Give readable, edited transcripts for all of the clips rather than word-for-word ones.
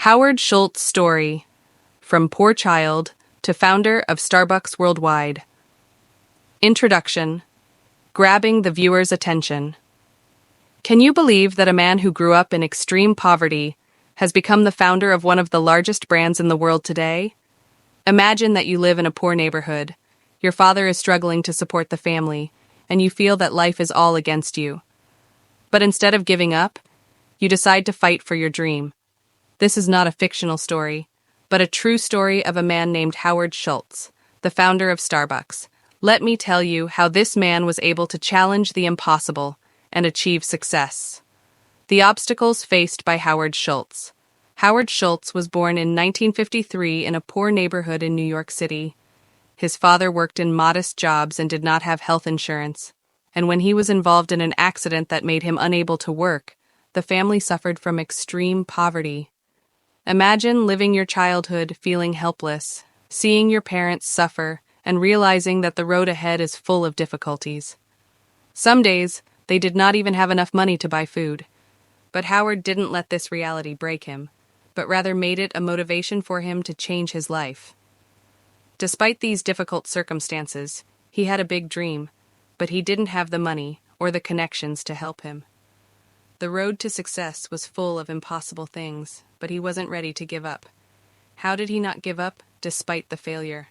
Howard Schultz story, from poor child to founder of Starbucks worldwide. Introduction, grabbing the viewer's attention. Can you believe that a man who grew up in extreme poverty has become the founder of one of the largest brands in the world today? Imagine that you live in a poor neighborhood. Your father is struggling to support the family, and you feel that life is all against you. But instead of giving up, you decide to fight for your dream. This is not a fictional story, but a true story of a man named Howard Schultz, the founder of Starbucks. Let me tell you how this man was able to challenge the impossible and achieve success. The obstacles faced by Howard Schultz. Howard Schultz was born in 1953 in a poor neighborhood in New York City. His father worked in modest jobs and did not have health insurance, and when he was involved in an accident that made him unable to work, the family suffered from extreme poverty. Imagine living your childhood feeling helpless, seeing your parents suffer, and realizing that the road ahead is full of difficulties. Some days, they did not even have enough money to buy food. But Howard didn't let this reality break him, but rather made it a motivation for him to change his life. Despite these difficult circumstances, he had a big dream, but he didn't have the money or the connections to help him. The road to success was full of impossible things, but he wasn't ready to give up. How did he not give up despite the failure?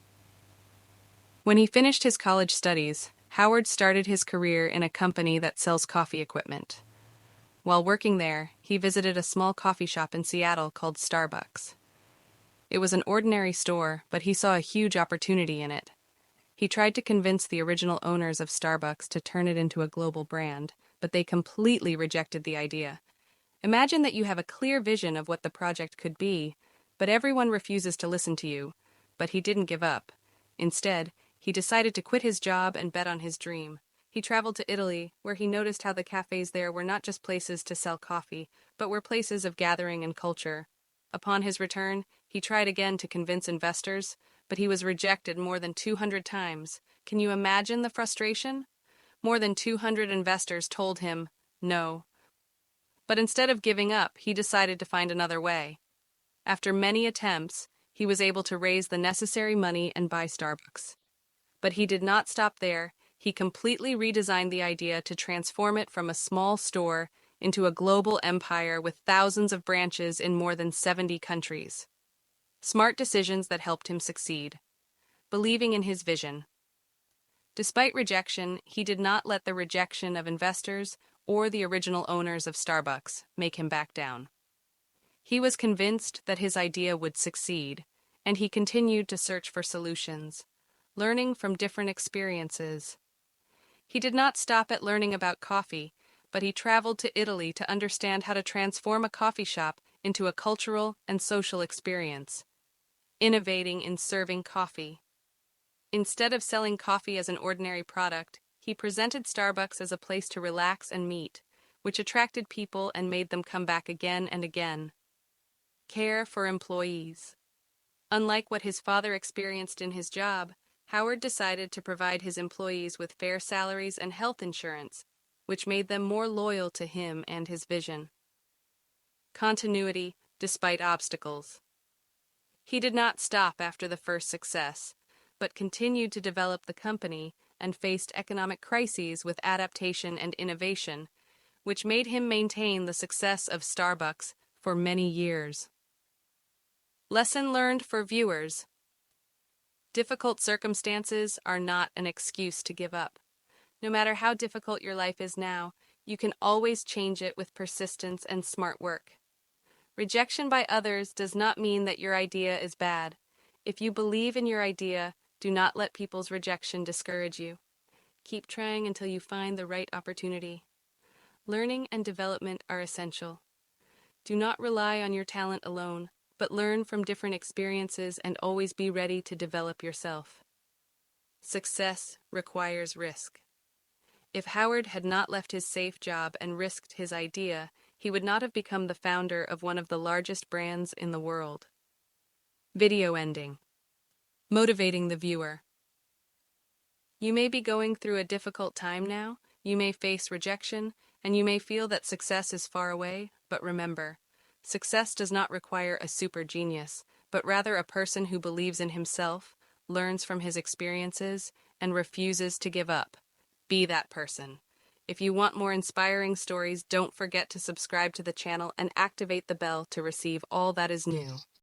When he finished his college studies, Howard started his career in a company that sells coffee equipment. While working there, he visited a small coffee shop in Seattle called Starbucks. It was an ordinary store, but he saw a huge opportunity in it. He tried to convince the original owners of Starbucks to turn it into a global brand, but they completely rejected the idea. Imagine that you have a clear vision of what the project could be, but everyone refuses to listen to you. But he didn't give up. Instead, he decided to quit his job and bet on his dream. He traveled to Italy, where he noticed how the cafes there were not just places to sell coffee, but were places of gathering and culture. Upon his return, he tried again to convince investors, but he was rejected more than 200 times. Can you imagine the frustration? More than 200 investors told him no. But instead of giving up, he decided to find another way. After many attempts, he was able to raise the necessary money and buy Starbucks. But he did not stop there. He completely redesigned the idea to transform it from a small store into a global empire with thousands of branches in more than 70 countries. Smart decisions that helped him succeed. Believing in his vision. Despite rejection, he did not let the rejection of investors or the original owners of Starbucks make him back down. He was convinced that his idea would succeed, and he continued to search for solutions, learning from different experiences. He did not stop at learning about coffee, but he traveled to Italy to understand how to transform a coffee shop into a cultural and social experience, innovating in serving coffee. Instead of selling coffee as an ordinary product, he presented Starbucks as a place to relax and meet, which attracted people and made them come back again and again. Care for employees. Unlike what his father experienced in his job, Howard decided to provide his employees with fair salaries and health insurance, which made them more loyal to him and his vision. Continuity despite obstacles. He did not stop after the first success, but continued to develop the company and faced economic crises with adaptation and innovation, which made him maintain the success of Starbucks for many years. Lesson learned for viewers. Difficult circumstances are not an excuse to give up. No matter how difficult your life is now, you can always change it with persistence and smart work. Rejection by others does not mean that your idea is bad. If you believe in your idea, do not let people's rejection discourage you. Keep trying until you find the right opportunity. Learning and development are essential. Do not rely on your talent alone, but learn from different experiences and always be ready to develop yourself. Success requires risk. If Howard had not left his safe job and risked his idea, he would not have become the founder of one of the largest brands in the world. Video ending. Motivating the viewer. You may be going through a difficult time now, you may face rejection, and you may feel that success is far away, but remember, Success does not require a super genius, but rather a person who believes in himself, learns from his experiences, and refuses to give up. Be that person. If you want more inspiring stories, don't forget to subscribe to the channel and activate the bell to receive all that is new.